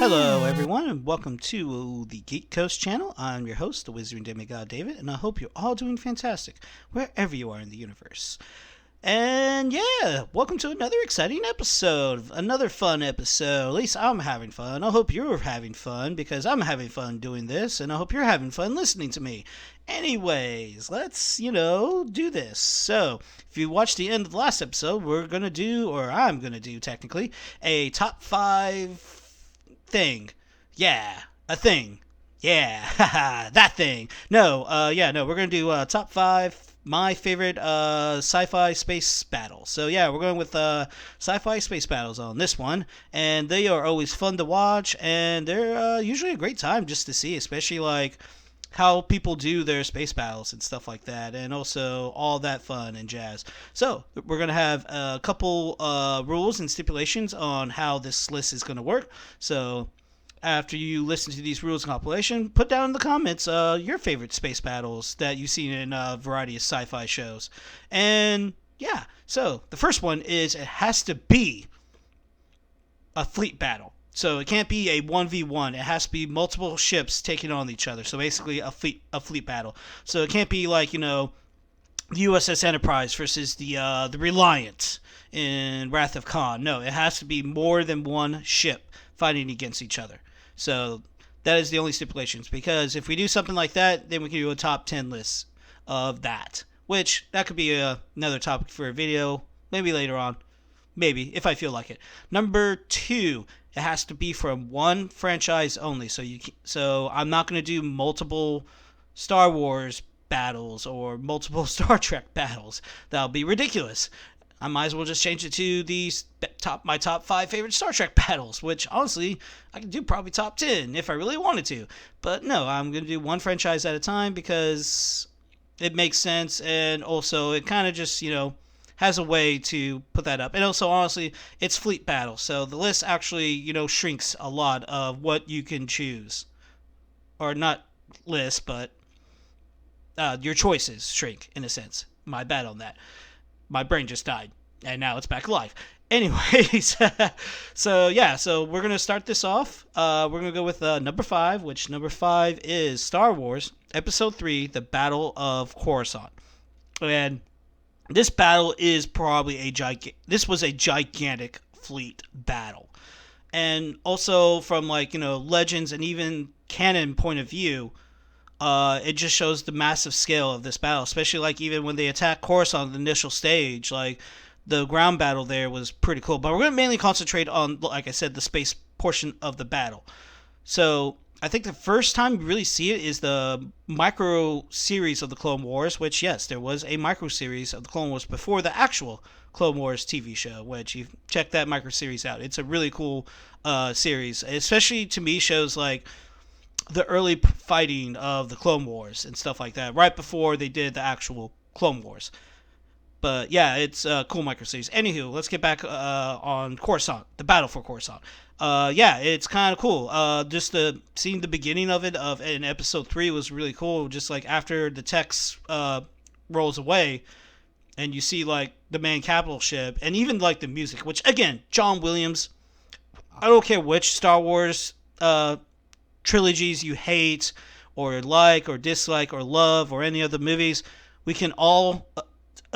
Hello, everyone, and welcome to the Geek Coast channel. I'm your host, the Wizard and Demigod David, and I hope you're all doing fantastic wherever you are in the universe. And yeah, welcome to another exciting episode, another fun episode. At least I'm having fun. I hope you're having fun because I'm having fun doing this, and I hope you're having fun listening to me. Anyways, let's, do this. So, if you watched the end of the last episode, I'm gonna do technically, a top 5 thing. Yeah, a thing. Yeah, haha, that thing. No, we're gonna do top 5 my favorite sci-fi space battles. So yeah, we're going with sci-fi space battles on this one, and they are always fun to watch, and they're usually a great time just to see, especially like how people do their space battles and stuff like that, and also all that fun and jazz. So we're gonna have a couple rules and stipulations on how this list is gonna work. So after you listen to these rules and compilation, put down in the comments your favorite space battles that you've seen in a variety of sci-fi shows. And yeah, so the first one is it has to be a fleet battle. So it can't be a 1v1. It has to be multiple ships taking on each other. So basically a fleet battle. So it can't be like, the USS Enterprise versus the Reliant in Wrath of Khan. No, it has to be more than one ship fighting against each other. So that is the only stipulations, because if we do something like that, then we can do a top 10 list of that, which that could be another topic for a video, maybe later on, maybe if I feel like it. Number 2, it has to be from one franchise only. So I'm not going to do multiple Star Wars battles or multiple Star Trek battles. That'll be ridiculous. I might as well just change it to my top 5 favorite Star Trek battles, which honestly I could do probably top 10 if I really wanted to. But no, I'm going to do one franchise at a time because it makes sense, and also it kind of just, has a way to put that up. And also, honestly, it's fleet battle, so the list actually, shrinks a lot of what you can choose. Or not list, but your choices shrink, in a sense. My bad on that. My brain just died, and now it's back alive. Anyways, so we're going to start this off. We're going to go with number 5, which number 5 is Star Wars Episode 3, The Battle of Coruscant. And this battle is probably this was a gigantic fleet battle. And also from legends and even canon point of view, it just shows the massive scale of this battle, especially even when they attack Coruscant on the initial stage. The ground battle there was pretty cool. But we're going to mainly concentrate on, like I said, the space portion of the battle. So I think the first time you really see it is the micro series of the Clone Wars, which, yes, there was a micro series of the Clone Wars before the actual Clone Wars TV show, which you check that micro series out. It's a really cool series, especially to me shows the early fighting of the Clone Wars and stuff like that, right before they did the actual Clone Wars. But yeah, it's a cool micro series. Anywho, let's get back on Coruscant, the battle for Coruscant. Yeah, it's kind of cool. Just seeing the beginning of it in episode 3 was really cool. Just after the text rolls away, and you see the main capital ship, and even the music, which again, John Williams. I don't care which Star Wars trilogies you hate or like or dislike or love or any other movies, we can all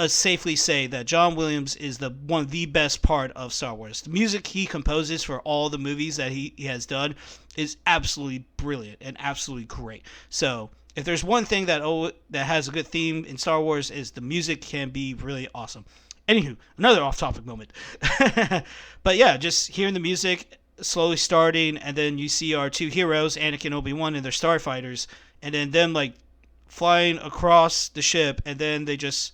safely say that John Williams is one of the best part of Star Wars. The music he composes for all the movies that he has done is absolutely brilliant and absolutely great. So if there's one thing that has a good theme in Star Wars, is the music can be really awesome. Anywho, another off-topic moment. But yeah, just hearing the music slowly starting, and then you see our two heroes, Anakin and Obi-Wan, and their starfighters, and then them flying across the ship, and then they just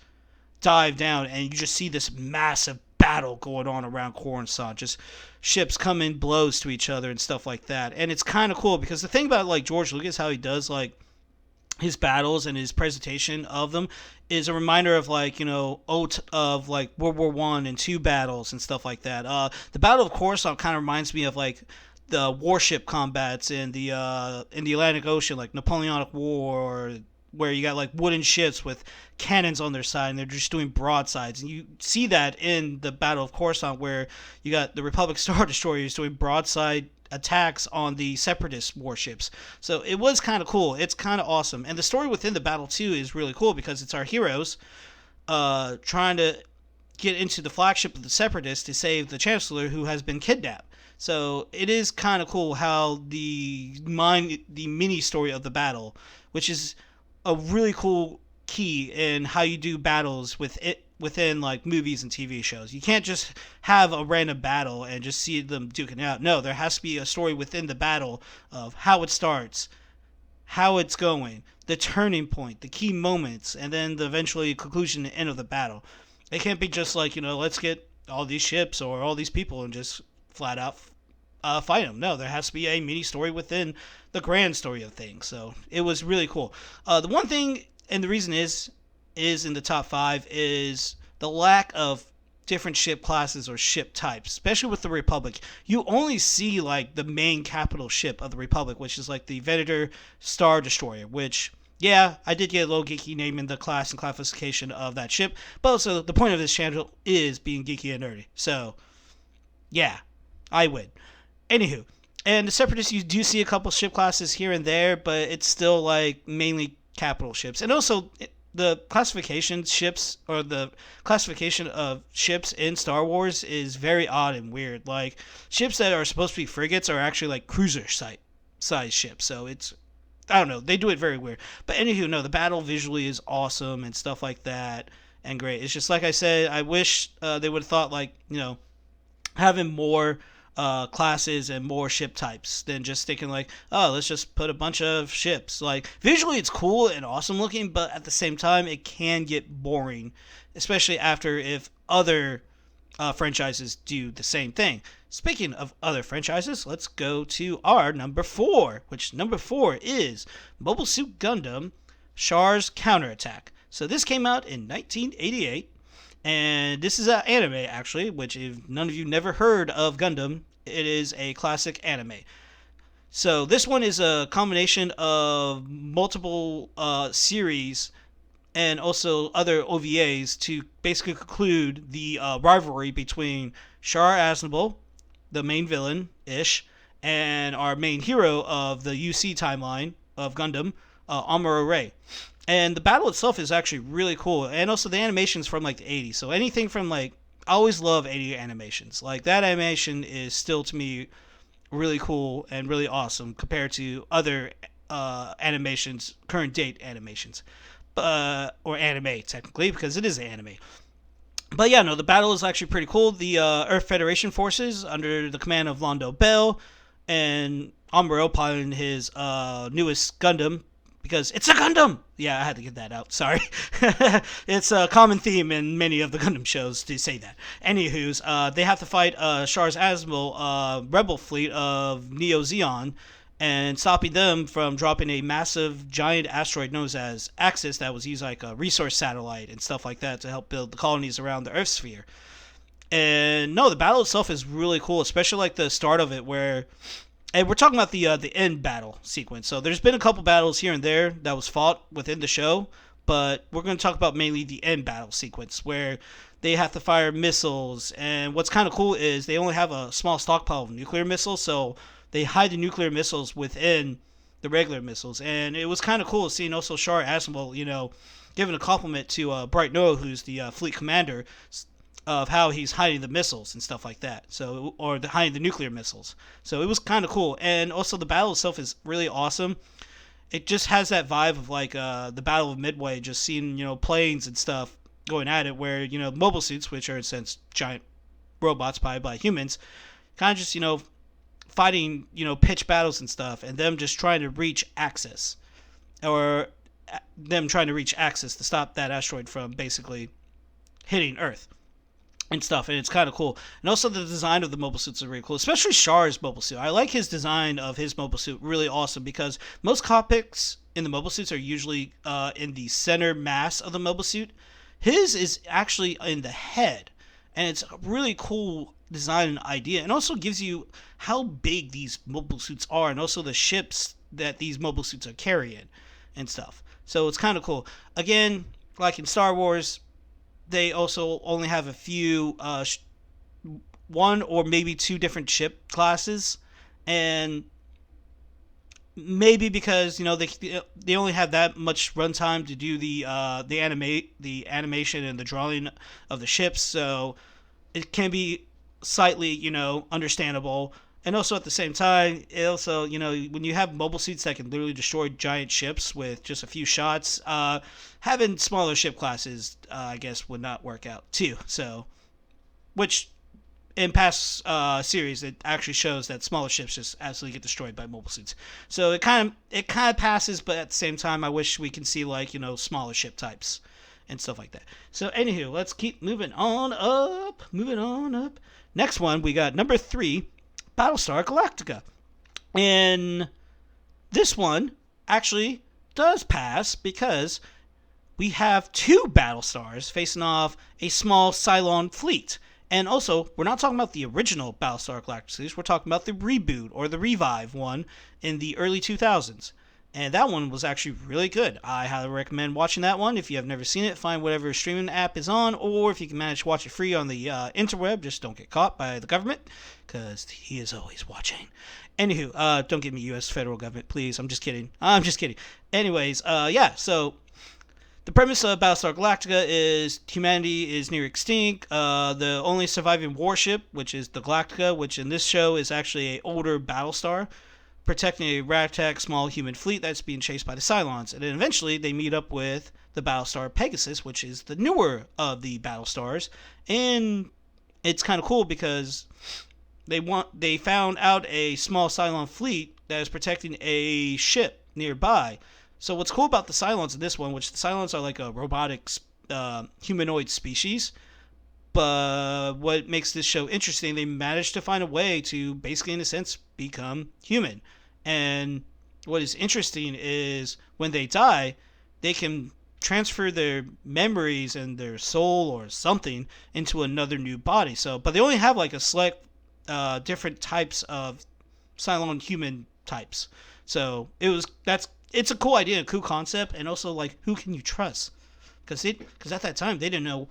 dive down, and you just see this massive battle going on around Coruscant, just ships coming blows to each other and stuff like that. And it's kind of cool because the thing about George Lucas, how he does his battles and his presentation of them, is a reminder of of World War One and Two battles and stuff like that. The Battle of Coruscant kind of reminds me of the warship combats in the Atlantic Ocean, Napoleonic War, or where you got wooden ships with cannons on their side, and they're just doing broadsides. And you see that in the Battle of Coruscant, where you got the Republic Star Destroyers doing broadside attacks on the separatist warships. So it was kind of cool. It's kind of awesome. And the story within the battle too is really cool because it's our heroes trying to get into the flagship of the separatists to save the chancellor who has been kidnapped. So it is kind of cool how the mini story of the battle, which is a really cool key in how you do battles within like movies and TV shows. You can't just have a random battle and just see them duking it out. No, there has to be a story within the battle of how it starts, how it's going, the turning point, the key moments, and then the eventually conclusion and end of the battle. It can't be just like, let's get all these ships or all these people and just flat out fight them. No, there has to be a mini story within the grand story of things. So it was really cool. The one thing, and the reason is in the top 5, is the lack of different ship classes or ship types, especially with the Republic. You only see like the main capital ship of the Republic, which is like the Venator Star Destroyer, which, yeah, I did get a little geeky name in the class and classification of that ship, but also the point of this channel is being geeky and nerdy. So, yeah, I win. Anywho, and the Separatists, you do see a couple ship classes here and there, but it's still like mainly capital ships. And also, the classification ships, or the classification of ships in Star Wars is very odd and weird. Like, ships that are supposed to be frigates are actually like cruiser size ships. So it's, I don't know, they do it very weird. But anywho, no, the battle visually is awesome and stuff like that, and great. It's just like I said, I wish they would have thought like, having more classes and more ship types than just thinking like, oh, let's just put a bunch of ships. Like, visually it's cool and awesome looking, but at the same time it can get boring, especially after if other franchises do the same thing. Speaking of other franchises, let's go to our number 4, which number 4 is Mobile Suit Gundam Char's Counterattack. So this came out in 1988. And this is an anime, actually, which if none of you never heard of Gundam, it is a classic anime. So this one is a combination of multiple series and also other OVAs to basically conclude the rivalry between Char Aznable, the main villain-ish, and our main hero of the UC timeline of Gundam, Amuro Ray. And the battle itself is actually really cool. And also the animation's from like the 80s. So anything from like, I always love 80s animations. Like, that animation is still to me really cool and really awesome compared to other animations, current date animations. Or anime, technically, because it is an anime. But yeah, no, the battle is actually pretty cool. The Earth Federation forces under the command of Londo Bell and Amuro piloting his newest Gundam, because it's a Gundam! Yeah, I had to get that out. Sorry. It's a common theme in many of the Gundam shows to say that. Anywho's, they have to fight Char's Aznable rebel fleet of Neo Zeon, and stopping them from dropping a massive giant asteroid known as Axis that was used like a resource satellite and stuff like that to help build the colonies around the Earth sphere. And no, the battle itself is really cool, especially like the start of it where... And we're talking about the end battle sequence. So there's been a couple battles here and there that was fought within the show, but we're going to talk about mainly the end battle sequence where they have to fire missiles. And what's kind of cool is they only have a small stockpile of nuclear missiles, so they hide the nuclear missiles within the regular missiles. And it was kind of cool seeing also Char Aznable, giving a compliment to Bright Noah, who's the fleet commander, of how he's hiding the missiles and stuff like that. So, or hiding the nuclear missiles. So it was kind of cool. And also the battle itself is really awesome. It just has that vibe of like the Battle of Midway, just seeing, planes and stuff going at it, where, mobile suits, which are in a sense giant robots piloted by humans, kind of just, fighting, pitch battles and stuff, and them just trying to reach Axis. Or them trying to reach Axis to stop that asteroid from basically hitting Earth and stuff, and it's kind of cool. And also the design of the mobile suits are really cool, especially Char's mobile suit. I like his design of his mobile suit, really awesome, because most cockpits in the mobile suits are usually in the center mass of the mobile suit. His is actually in the head, and it's a really cool design and idea, and also gives you how big these mobile suits are, and also the ships that these mobile suits are carrying and stuff. So it's kind of cool. Again, like in Star Wars, they also only have a few, one or maybe two different ship classes, And maybe because they only have that much runtime to do the animation and the drawing of the ships, so it can be slightly understandable. And also at the same time, it also when you have mobile suits that can literally destroy giant ships with just a few shots, having smaller ship classes, I guess, would not work out too. So, which in past series, it actually shows that smaller ships just absolutely get destroyed by mobile suits. So it kind of passes, but at the same time, I wish we can see smaller ship types and stuff like that. So anywho, let's keep moving on up. Moving on up. Next one, we got number 3, Battlestar Galactica, and this one actually does pass because we have 2 Battlestars facing off a small Cylon fleet. And also, we're not talking about the original Battlestar Galactica series. We're talking about the reboot or the revive one in the early 2000s. And that one was actually really good. I highly recommend watching that one. If you have never seen it, find whatever streaming app is on, or if you can manage to watch it free on the interweb, just don't get caught by the government, because he is always watching. Anywho, don't give me U.S. federal government, please. I'm just kidding. Anyways, yeah, so the premise of Battlestar Galactica is humanity is near extinct. The only surviving warship, which is the Galactica, which in this show is actually an older Battlestar, protecting a ragtag small human fleet that's being chased by the Cylons. And then eventually they meet up with the Battlestar Pegasus, which is the newer of the Battlestars. And it's kind of cool because they found out a small Cylon fleet that is protecting a ship nearby. So what's cool about the Cylons in this one, which the Cylons are like a robotic humanoid species, but what makes this show interesting, they managed to find a way to basically, in a sense, become human. And what is interesting is when they die, they can transfer their memories and their soul or something into another new body. So, but they only have like a select different types of Cylon human types. So it's a cool idea, a cool concept, and also like who can you trust? Because at that time they didn't know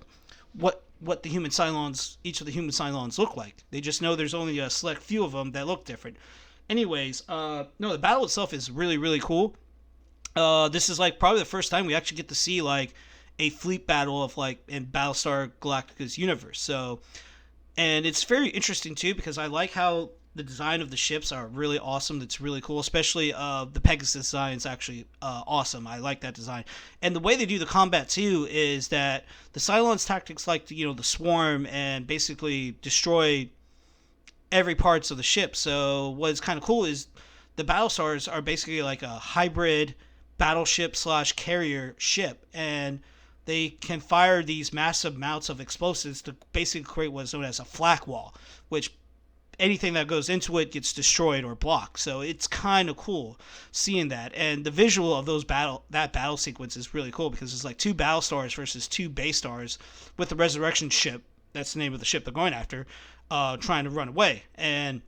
what the human Cylons, each of the human Cylons look like. They just know there's only a select few of them that look different. Anyways, no, the battle itself is really, really cool. This is like probably the first time we actually get to see like a fleet battle of like in Battlestar Galactica's universe. So, and it's very interesting too because I like how the design of the ships are really awesome. It's really cool, especially the Pegasus design is actually awesome. I like that design. And the way they do the combat too is that the Cylons tactics like the swarm and basically destroy every parts of the ship. So what's kind of cool is the Battlestars are basically like a hybrid battleship / carrier ship, and they can fire these massive amounts of explosives to basically create what is known as a flak wall, which anything that goes into it gets destroyed or blocked. So it's kind of cool seeing that, and the visual of that battle sequence is really cool because it's like 2 Battlestars versus 2 base stars with the resurrection ship, that's the name of the ship they're going after, trying to run away. And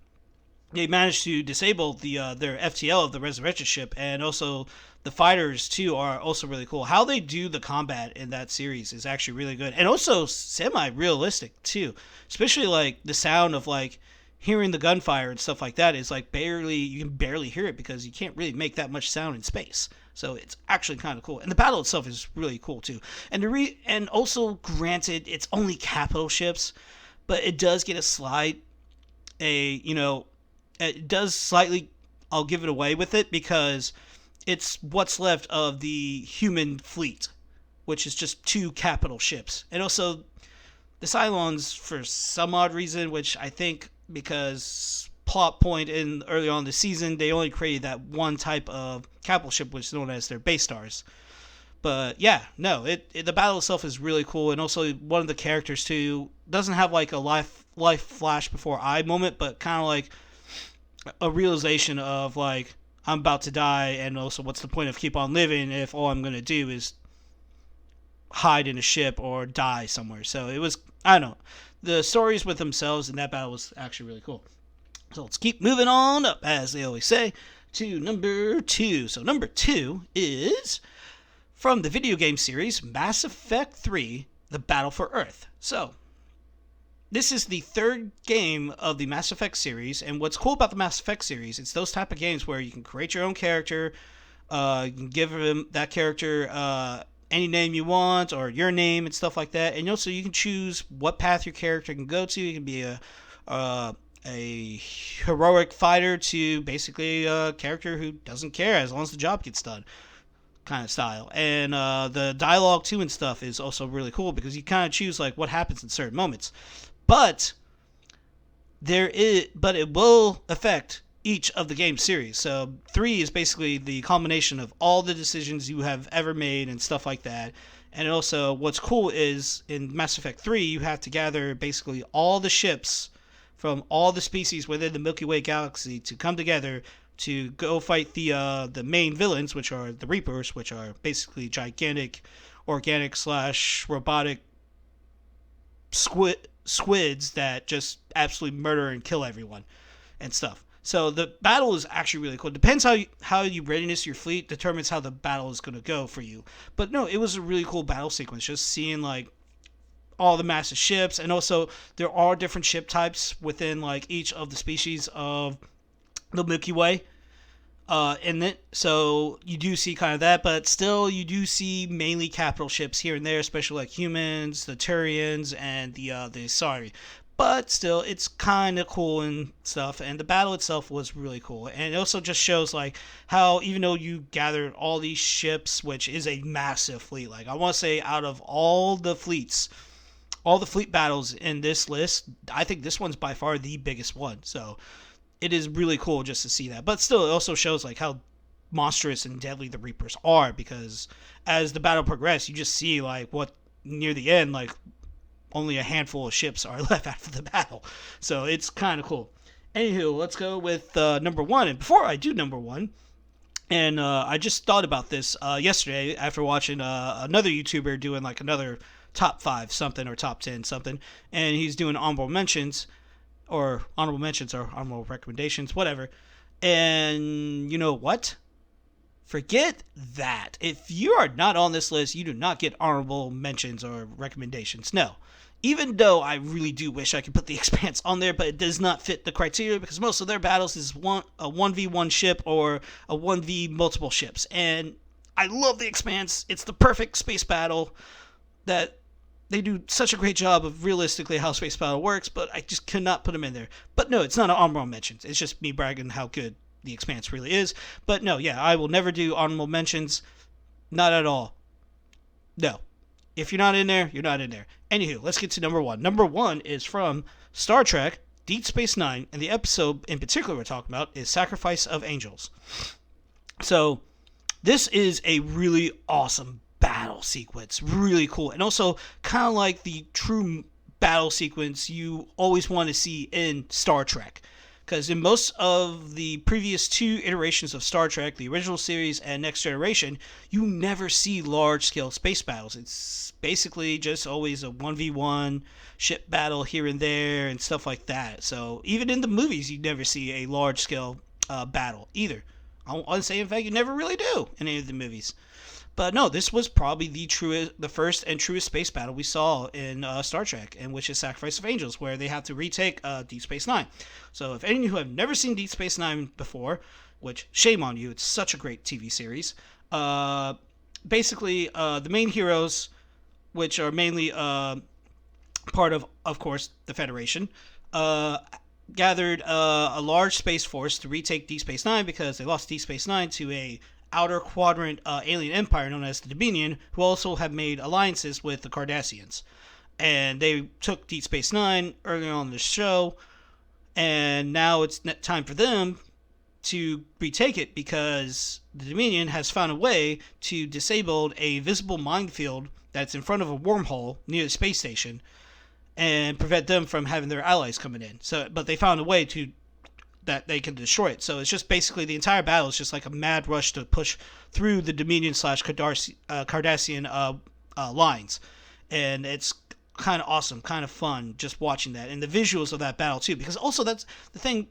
they managed to disable their FTL of the resurrection ship, and also the fighters too are also really cool. How they do the combat in that series is actually really good, and also semi-realistic too. Especially like the sound of like hearing the gunfire and stuff like that is like you can barely hear it because you can't really make that much sound in space. So it's actually kind of cool, and the battle itself is really cool too. And and also granted, it's only capital ships, but it does get it does slightly, I'll give it away with it because it's what's left of the human fleet, which is just 2 capital ships. And also the Cylons, for some odd reason, which I think because plot point in early on in the season, they only created that one type of capital ship, which is known as their base stars. But yeah, no, the battle itself is really cool, and also one of the characters too doesn't have like a life flash before eye moment, but kind of like a realization of like I'm about to die, and also what's the point of keep on living if all I'm gonna do is hide in a ship or die somewhere. So it was, I don't know, the stories with themselves in that battle was actually really cool. So let's keep moving on up, as they always say, to number 2. So number 2 is from the video game series Mass Effect 3, The Battle for Earth. So this is the third game of the Mass Effect series, and what's cool about the Mass Effect series, it's those type of games where you can create your own character, you can give him that character any name you want or your name and stuff like that, and also you can choose what path your character can go to. You can be a heroic fighter to basically a character who doesn't care as long as the job gets done kind of style. And the dialogue too and stuff is also really cool because you kind of choose like what happens in certain moments. But but it will affect each of the game series. So 3 is basically the culmination of all the decisions you have ever made and stuff like that. And also what's cool is in Mass Effect 3 you have to gather basically all the ships from all the species within the Milky Way galaxy to come together to go fight the main villains, which are the Reapers, which are basically gigantic, organic slash robotic squids that just absolutely murder and kill everyone and stuff. So the battle is actually really cool. Depends how you readiness your fleet determines how the battle is going to go for you. But no, it was a really cool battle sequence. Just seeing like all the massive ships, and also there are different ship types within like each of the species of the Milky Way. And then so you do see kind of that, but still you do see mainly capital ships here and there, especially like humans, the Turians, and the Asari. But still, it's kind of cool and stuff. And the battle itself was really cool, and it also just shows like how even though you gathered all these ships, which is a massive fleet, like I want to say out of all the fleets, all the fleet battles in this list, I think this one's by far the biggest one. So it is really cool just to see that. But still, it also shows like how monstrous and deadly the Reapers are, because as the battle progresses, you just see like what near the end, like only a handful of ships are left after the battle. So it's kind of cool. Anywho, let's go with number 1. And before I do number 1, and I just thought about this yesterday after watching another YouTuber doing like another top 5 something or top 10 something, and he's doing honorable mentions or honorable recommendations, whatever. And you know what? Forget that. If you are not on this list, you do not get honorable mentions or recommendations. No. Even though I really do wish I could put the Expanse on there, but it does not fit the criteria because most of their battles is a 1v1 ship or a 1v multiple ships. And I love the Expanse. It's the perfect space battle that they do such a great job of realistically how space battle works, but I just cannot put them in there. But no, it's not an honorable mentions. It's just me bragging how good the Expanse really is. But no, yeah, I will never do honorable mentions. Not at all. No. If you're not in there, you're not in there. Anywho, let's get to number 1. Number 1 is from Star Trek, Deep Space Nine, and the episode in particular we're talking about is Sacrifice of Angels. So, this is a really awesome battle sequence. Really cool. And also, kind of like the true battle sequence you always want to see in Star Trek. Because in most of the previous 2 iterations of Star Trek, the original series and Next Generation, you never see large-scale space battles. It's basically just always a 1v1 ship battle here and there and stuff like that. So even in the movies, you never see a large-scale battle either. I want to say, in fact, you never really do in any of the movies. But no, this was probably the first and truest space battle we saw in Star Trek, and which is Sacrifice of Angels, where they have to retake Deep Space Nine. So if any of you have never seen Deep Space Nine before, which shame on you, it's such a great TV series. Basically, the main heroes, which are mainly part of course, the Federation, gathered a large space force to retake Deep Space Nine because they lost Deep Space Nine to a outer quadrant alien empire known as the Dominion, who also have made alliances with the Cardassians. And they took Deep Space Nine early on in the show, and now it's time for them to retake it because the Dominion has found a way to disable a visible minefield that's in front of a wormhole near the space station and prevent them from having their allies coming in. So, but they found a way to that they can destroy it. So it's just basically the entire battle is just like a mad rush to push through the Dominion slash Cardassian lines. And it's kind of awesome, kind of fun just watching that. And the visuals of that battle too, because also that's the thing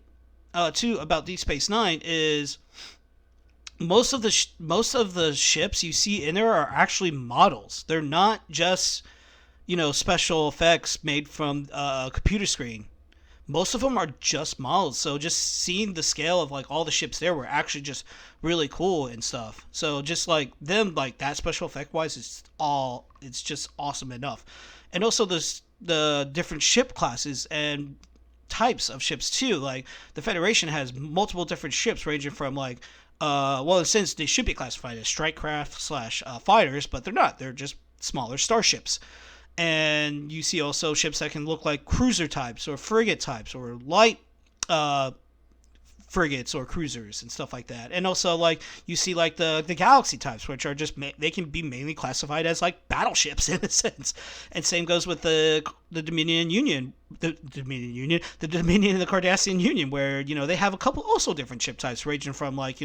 too about Deep Space Nine is most of the ships you see in there are actually models. They're not just special effects made from a computer screen. Most of them are just models, so just seeing the scale of like all the ships there were actually just really cool and stuff. So just like them, like that special effect wise, it's just awesome enough. And also the different ship classes and types of ships too. Like the Federation has multiple different ships ranging from like well, in a sense they should be classified as strike craft slash fighters, but they're not. They're just smaller starships. And you see also ships that can look like cruiser types or frigate types or light uh, frigates or cruisers and stuff like that. And also like you see like the galaxy types, which are just they can be mainly classified as like battleships in a sense. And same goes with the Dominion Union, the Dominion and the Cardassian Union, where they have a couple also different ship types ranging from like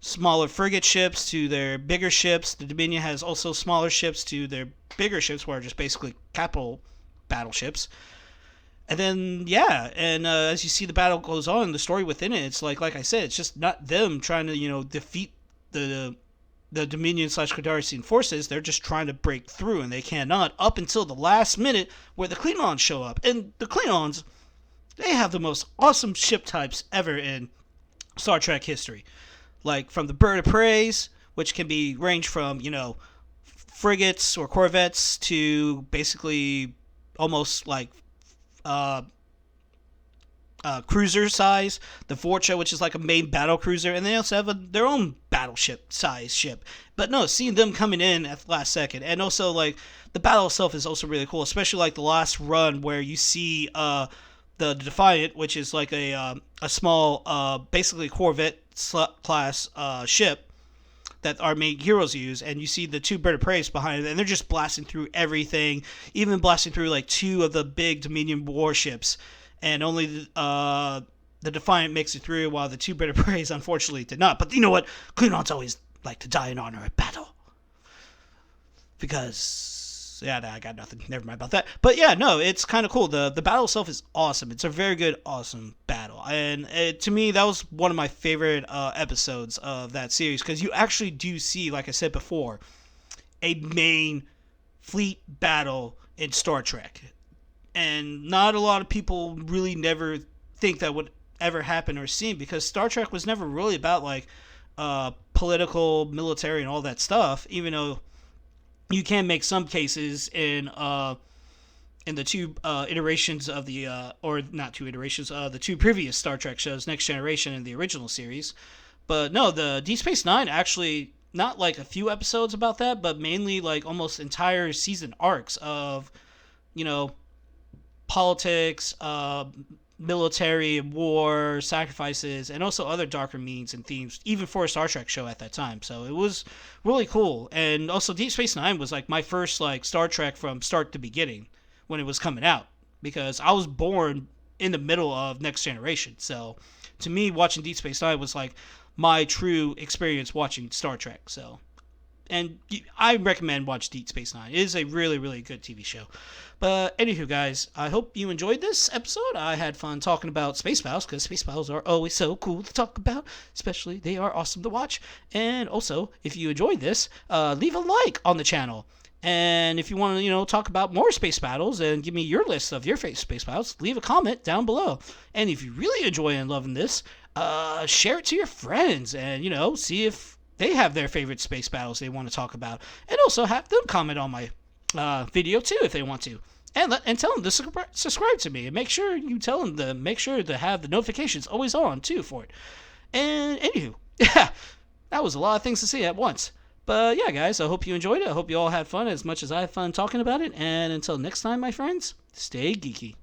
smaller frigate ships to their bigger ships. The Dominion has also smaller ships to their bigger ships, where are just basically capital battleships. And then as you see the battle goes on, the story within it, it's like I said, it's just not them trying to defeat the Dominion slash Cardassian forces. They're just trying to break through, and they cannot up until the last minute where the Klingons show up. And the Klingons, they have the most awesome ship types ever in Star Trek history. Like from the bird of preys, which can be range from frigates or corvettes to basically almost like cruiser size. The Vorcha, which is like a main battle cruiser, and they also have their own battleship size ship. But no, seeing them coming in at the last second, and also like the battle itself is also really cool, especially like the last run where you see the Defiant, which is like a small basically Corvette class ship that our main heroes use, and you see the two bird of preys behind it, and they're just blasting through everything, even blasting through like two of the big Dominion warships, and only the Defiant makes it through, while the two bird of preys unfortunately did not. But you know what? Klingons always like to die in honor of battle, because I got nothing. Never mind about that. But yeah, no, it's kind of cool. The battle itself is awesome. It's a very good, awesome battle. And to me, that was one of my favorite episodes of that series, because you actually do see, like I said before, a main fleet battle in Star Trek. And not a lot of people really never think that would ever happen or seen, because Star Trek was never really about like political, military, and all that stuff, even though you can make some cases in the two iterations of the or not two iterations, the two previous Star Trek shows, Next Generation and the original series. But no, the Deep Space Nine actually, not like a few episodes about that, but mainly like almost entire season arcs of politics, military, war, sacrifices, and also other darker meanings and themes, even for a Star Trek show at that time. So it was really cool. And also Deep Space Nine was like my first like Star Trek from start to beginning when it was coming out, because I was born in the middle of Next Generation. So to me, watching Deep Space Nine was like my true experience watching Star Trek. So, and I recommend watch Deep Space Nine. It is a really, really good TV show. But anywho, guys, I hope you enjoyed this episode. I had fun talking about space battles, because space battles are always so cool to talk about. Especially, they are awesome to watch. And also, if you enjoyed this, leave a like on the channel. And if you want to, talk about more space battles and give me your list of your favorite space battles, leave a comment down below. And if you really enjoy and loving this, share it to your friends and, see if they have their favorite space battles they want to talk about. And also have them comment on my video too if they want to. And tell them to subscribe to me. And make sure you tell them to make sure to have the notifications always on too for it. And anywho, yeah, that was a lot of things to say at once. But yeah, guys, I hope you enjoyed it. I hope you all had fun as much as I had fun talking about it. And until next time, my friends, stay geeky.